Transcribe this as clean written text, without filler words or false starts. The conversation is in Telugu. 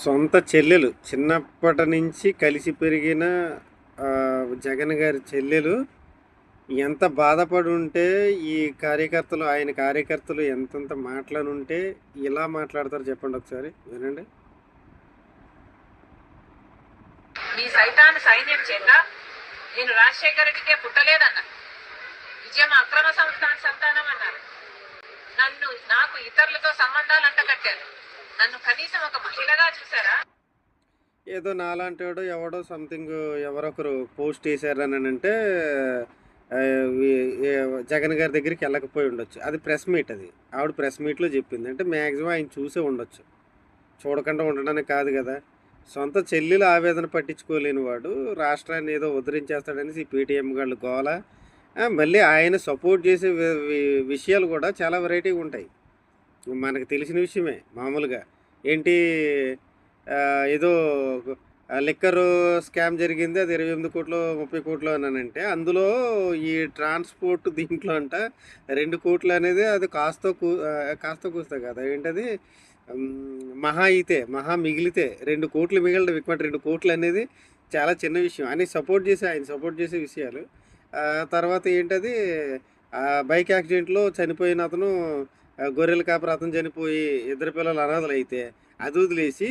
సొంత చెల్లెలు చిన్నప్పటి నుంచి కలిసి పెరిగిన జగన్ గారి చెల్లెలు ఎంత బాధపడి ఉంటే ఈ కార్యకర్తలు ఆయన కార్యకర్తలు ఎంతెంత మాటలనుంటే ఇలా మాట్లాడతారు చెప్పండి ఒకసారి వినండి. మీ సైతాన్ని సైన్యం చేత నేను రాజశేఖర రెడ్డికే పుట్టలేదన్న విజయం అక్రమ సంతానం అన్నారు. నాకు ఇతరులతో సంబంధాలు అంటగట్టారు. నన్ను కనీసం ఒక మహిళగా చూసారా? ఏదో నాలాంటి వాడు ఎవడో సంథింగ్ ఎవరొకరు పోస్ట్ చేశారని అంటే జగన్ గారి దగ్గరికి వెళ్ళకపోయి ఉండొచ్చు. అది ప్రెస్ మీట్, అది ఆవిడ ప్రెస్ మీట్లో చెప్పింది. అంటే మ్యాక్సిమం ఆయన చూసే ఉండొచ్చు, చూడకుండా ఉండడానికి కాదు కదా. సొంత చెల్లెలు ఆవేదన పట్టించుకోలేని వాడు రాష్ట్రాన్ని ఏదో ఉద్ధరించేస్తాడనేసి పీటీఎం గాళ్ళు గోల. మళ్ళీ ఆయన సపోర్ట్ చేసే విషయాలు కూడా చాలా వెరైటీగా ఉంటాయి. మనకు తెలిసిన విషయమే. మామూలుగా ఏంటి, ఏదో లిక్కరు స్కామ్ జరిగింది, అది 28 కోట్లు 30 కోట్లు అనంటే అందులో ఈ ట్రాన్స్పోర్ట్ దీంట్లో అంట 2 కోట్లు అనేది అది కాస్త కూస్తా కదా. ఏంటది, మహా మిగిలితే 2 కోట్లు మిగలడం ఎక్కువ. 2 కోట్లు అనేది చాలా చిన్న విషయం అని ఆయన సపోర్ట్ చేసే విషయాలు. తర్వాత ఏంటది, బైక్ యాక్సిడెంట్లో చనిపోయిన అతను గొర్రెల కాపరి అతను చనిపోయి 2 పిల్లలు అనాథలు అయితే అది వదిలేసి